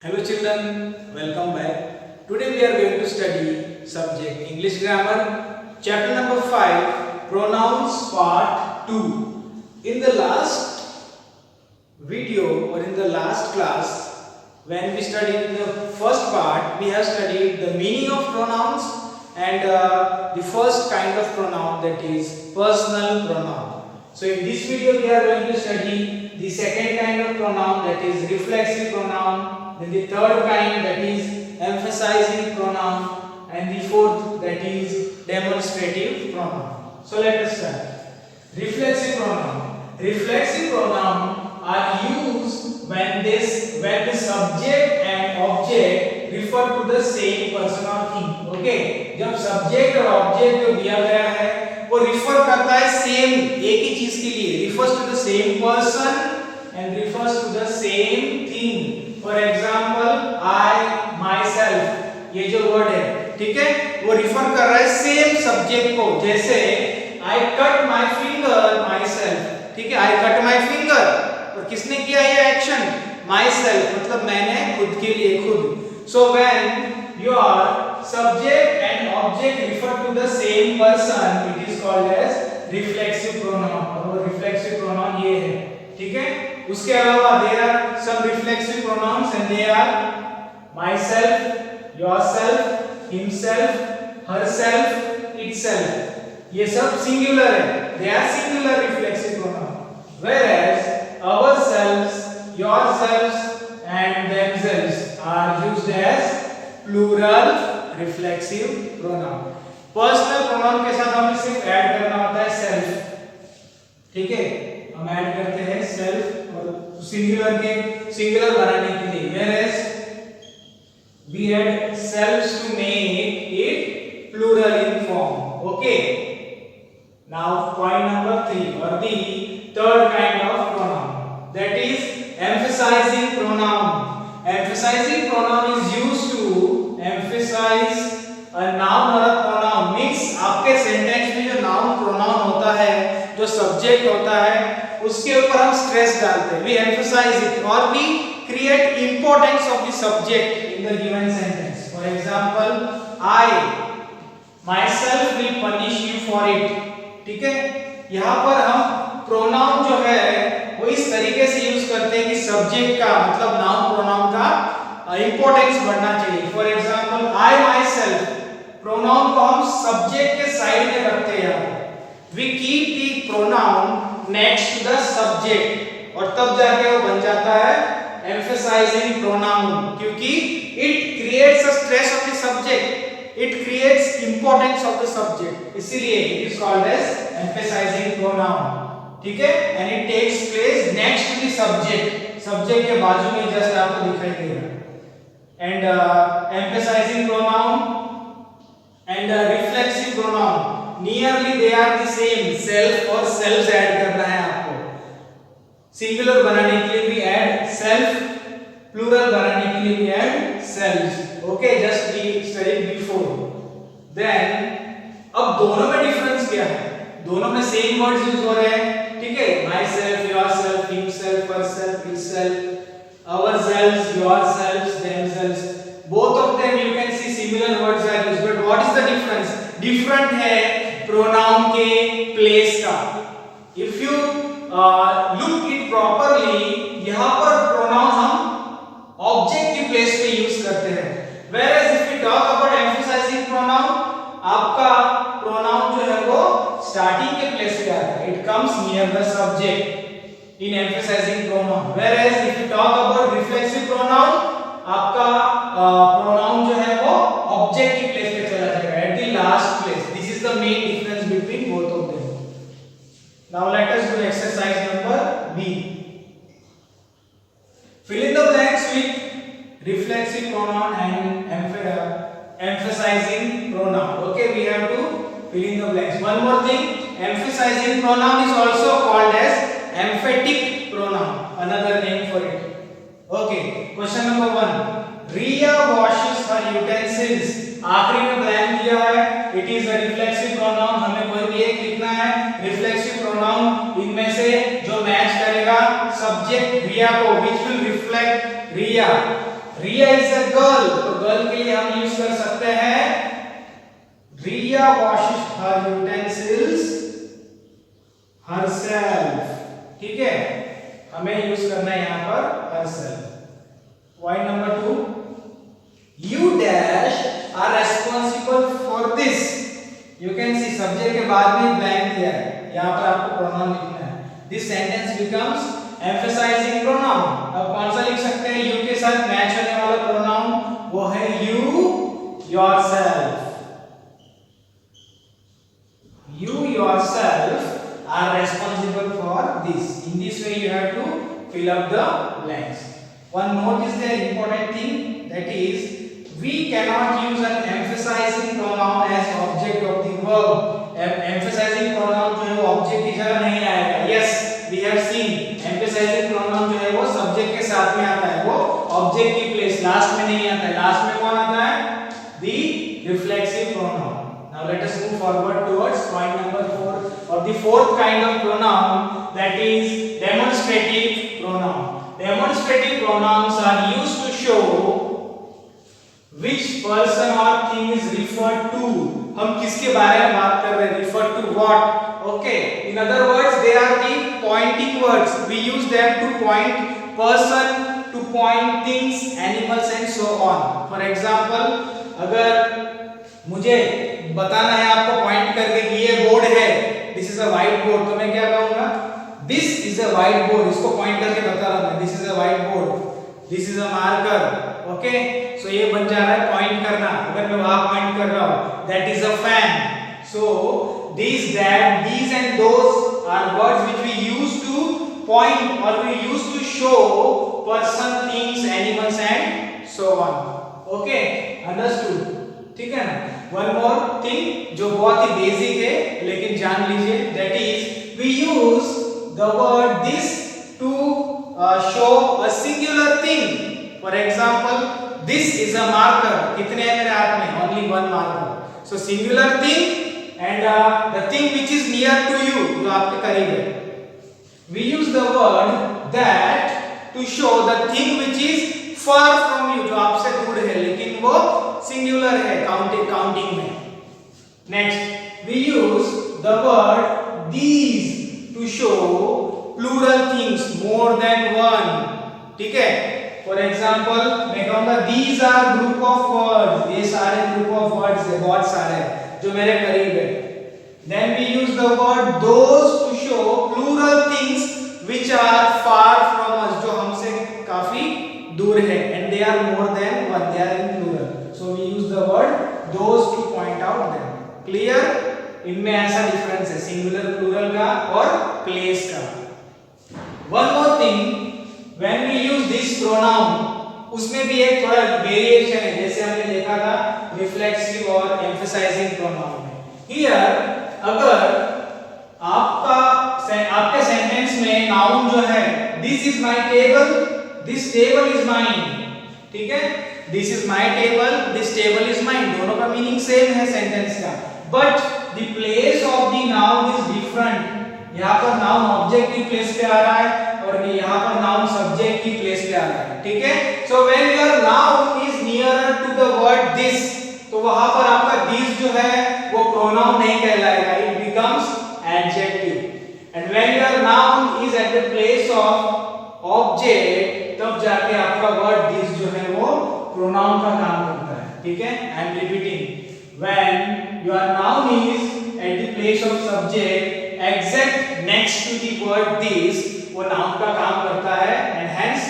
Hello children, welcome back. Today we are going to study subject English grammar, chapter number 5, pronouns part 2. In the last video or in the last class, when we studied the first part, we have studied the meaning of pronouns and the first kind of pronoun, that is personal pronoun. So in this video we are going to study the second kind of pronoun, that is reflexive pronoun, then the third kind, that is emphasizing pronoun, and the fourth, that is demonstrative pronoun. So let us start. Reflexive pronoun. Reflexive pronoun are used when the subject and object refer to the same person or thing. Okay, जब subject और object जो दिया गया है वो refer करता है same एक ही चीज के लिए, refers to the same person and refers to the same thing. For example I, my self, ये जो वर्ड है, ठीक है, वो रिफर कर रहा है सेम सब्जेक्ट को. जैसे I cut my finger my self, ठीक है, आई कट माई फिंगर, और किसने किया ये एक्शन? माई सेल्फ, मतलब मैंने खुद के लिए खुद. So when your subject and object refer to the same person, it is called as reflexive pronoun. और वो रिफ्लेक्सिव प्रोनाउन ये है, ठीक है. उसके अलावा there are some reflexive pronouns and they are myself, yourself, himself, herself, itself. ये सब सिंगुलर है, they are singular reflexive pronoun. Whereas ourselves, yourselves and themselves are used as plural reflexive pronoun. Personal pronoun के साथ हमें सिर्फ add करना होता है self, ठीक है, हम ऐड करते हैं self और सिंगुलर बनाने के लिए. Whereas we add selves to make it plural in form. Okay. Now point number 3, or the third kind of pronoun, that is emphasizing pronoun. Emphasizing pronoun is used to emphasize a noun or a pronoun. Means आपके sentence में जो noun pronoun होता है, जो subject होता है, उसके ऊपर हम स्ट्रेस डालते हैं. We emphasize it or we create importance of the subject in the given sentence. For example, I myself will punish you for it. ठीक है, यहाँ पर हम pronoun जो है वो इस तरीके से यूज करते हैं कि सब्जेक्ट का मतलब नाउन प्रोनाउन का इंपॉर्टेंस बढ़ना चाहिए. For example I myself, pronoun को हम सब्जेक्ट के साइड में रखते हैं. We keep the pronoun next to the subject और तब जाके वो बन जाता है emphasizing pronoun, क्योंकि it creates a stress of the subject, it creates importance of the subject, इसीलिए it is called as emphasizing pronoun. ठीक है, and it takes place next to the subject, subject के बाजू में जस्ट आपको दिखाई दे रहा है. And emphasizing pronoun and reflexive pronoun, nearly they are the same. self और selves ऐड करना है आपको. सिंगुलर बनाने के लिए भी ऐड self, प्लूरल बनाने के लिए भी add selves. Okay, just we studied before. Then अब दोनों में डिफरेंस क्या है? दोनों में सेम वर्ड्स यूज हो रहे हैं, ठीक है. Myself, yourself, himself, herself, itself, ourselves, yourselves, themselves, both of them you can see similar words are used, but what is the difference? Different है pronoun के place का. If you look it properly, यहाँ पर pronoun हम object की place पे use करते हैं. Whereas if we talk about emphasizing pronoun, आपका pronoun जो है वो starting के place पे आता है. It comes near the subject in emphasizing pronoun. Whereas if you talk about reflexive pronoun, आपका pronoun जो है वो object की place पे चला जाएगा, at the last place. This is the main difference between both of them. Now let us do exercise number B. Fill in the blanks with reflexive pronoun and emphasizing pronoun. Okay, we have to fill in the blanks. One more thing, emphasizing pronoun is also called as emphatic pronoun, another name for it. Okay, question number 1. Riya washes her utensils. आखिरी में blank दिया है, it is a reflexive pronoun. हमें कोई भी एक लिखना है reflexive pronoun. इनमें से जो मैच करेगा सब्जेक्ट रिया को, which will reflect Riya. Girl, तो गर्ल के लिए हम यूज कर सकते हैं Riya washes her utensils herself, ठीक है, हमें यूज करना है यहां पर herself. Point number 2, you dash are responsible for this. You can see subject के बाद में ब्लैंक दिया है, यहाँ पर आपको प्रोनाउन लिखना है. This sentence becomes emphasizing pronoun. अब कौन सा लिख सकते हैं you के साथ मैच होने वाला प्रोनाउन? वो है you yourself. You yourself are responsible for this. In this way you have to fill up the blanks. One note is there, important thing, that is we cannot use an emphasizing pronoun as object of the verb. Emphasizing pronoun जो है वो object की जगह नहीं आएगा. Yes, we have seen emphasizing pronoun जो है वो subject के साथ में आता है, वो object की place last में नहीं आता है. Last में कौन आता है? The reflexive pronoun. Now let us move forward towards point number 4, or the fourth kind of pronoun, that is demonstrative pronoun. Demonstrative pronouns are used to show which person or thing is referred to. हम किसके बारे में बात कर रहे हैं? Refer to what? Okay. In other words, they are the pointing words. We use them to point person, to point things, animals and so on. For example, अगर मुझे बताना है आपको पॉइंट करके कि ये बोर्ड है, this is a white board, तो मैं क्या कहूंगा? This is a white board. इसको पॉइंट करके बता रहा हूं, this is a white board, this is a marker. Okay, so ये बन जा रहा है पॉइंट करना. अगर मैं वहां पॉइंट कर रहा हूं, that is a fan. So this, that, these and those are words which we use to point or we use to show person, things, animals and so on. Okay, understood? ठीक है ना. One more thing जो बहुत ही basic है लेकिन जान लीजिए, that is we use the word this to show a singular thing. For example, this is a marker. कितने हैं मेरे हाथ में? Only one marker. So singular thing and the thing which is near to you, जो आपके करीब है. We use the word that to show the thing which is far from you, जो आपसे दूर है लेकिन वो सिंगुलर है काउंटिंग में. Next, we use the word these to show plural things, more than one. ठीक है, फॉर एग्जांपल मैं कहूंगा these are group of words. ये सारे ग्रुप ऑफ वर्ड्स है, बहुत सारे जो मेरे करीब है. Then we use the word those to show plural things which are far from us, जो हमसे काफी दूर है, and they are more than one, they are in plural. So we use the word those to point out them. Clear? इनमें ऐसा difference है singular plural का और प्लेस का. One more thing, when we use this pronoun, उसमें भी एक थोड़ा वेरिएशन है, जैसे हमने देखा था रिफ्लेक्सिव और एम्फसाइजिंग प्रोनाउन में. Here अगर आपके सेंटेंस में नाउन जो है, this is my table, this table is mine. ठीक है, this is my table, this table is mine, दोनों का मीनिंग सेम है सेंटेंस का, but the place of the noun is different. यहाँ पर नाउन ऑब्जेक्ट की प्लेस पे आ रहा है और यहाँ पर नाउन सब्जेक्ट की प्लेस पे आ रहा है. ठीक है, so when your noun is nearer to the word this, तो वहां पर आपका this जो है वो प्रोनाउन नहीं कहलाएगा, it becomes adjective. And when your noun is at the place of object, तब जाके आपका वर्ड दिस जो है वो प्रोनाउन का काम करता है. ठीक है, I am repeating, when your noun is at the place of subject exact next to the word this, वो नाउन का काम करता है. एंड हेंस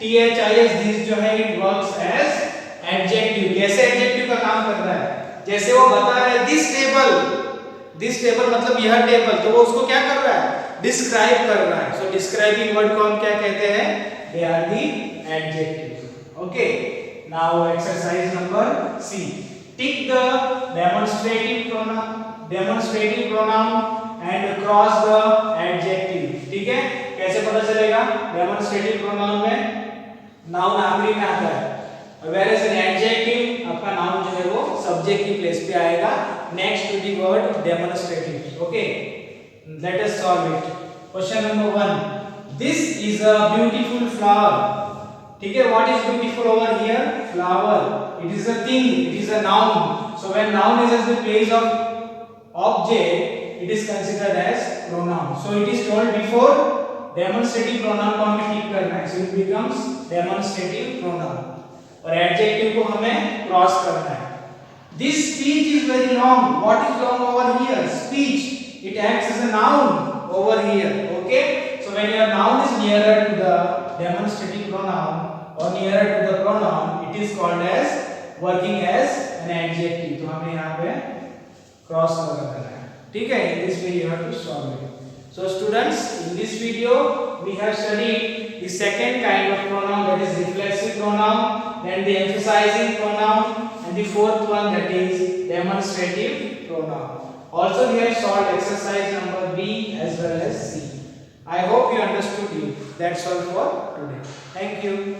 this दिस जो है इट वर्क्स एज एडजेक्टिव. कैसे एडजेक्टिव का काम करता है? जैसे वो बता रहा है दिस टेबल मतलब यह टेबल, तो वो उसको क्या कर रहा है? डिस्क्राइब कर रहा है. सो डिस्क्राइबिंग वर्ड को हम क्या कहते हैं? They are the adjectives. Okay. Now exercise number C. Tick the demonstrative pronoun and cross the adjective. ठीक है? कैसे पता चलेगा? Demonstrative pronoun में noun आखिरी में आता है, whereas an adjective आपका noun जो है वो subject की place पे आएगा next to the word demonstrative. Okay. Let us solve it. Question number 1. This is a beautiful flower. ठीक है, what is beautiful over here? Flower. It is a thing, it is a noun. So when noun is at the place of object, it is considered as pronoun. So it is told before demonstrative pronoun को हमें ठीक करना है. So it becomes demonstrative pronoun. और adjective को हमें cross करना है. This speech is very long. What is long over here? Speech. It acts as a noun over here. Okay. So when your noun is nearer to the demonstrative pronoun or nearer to the pronoun, it is called as working as an adjective. तो हमें यहाँ पे cross करना है. ठीक है. In this way you have to solve it. So students, in this video we have studied the second kind of pronoun, that is reflexive pronoun, then the emphasizing pronoun, and the fourth one, that is demonstrative pronoun. Also we have solved exercise number B as well as C. I hope you understood it. That's all for today. Thank you.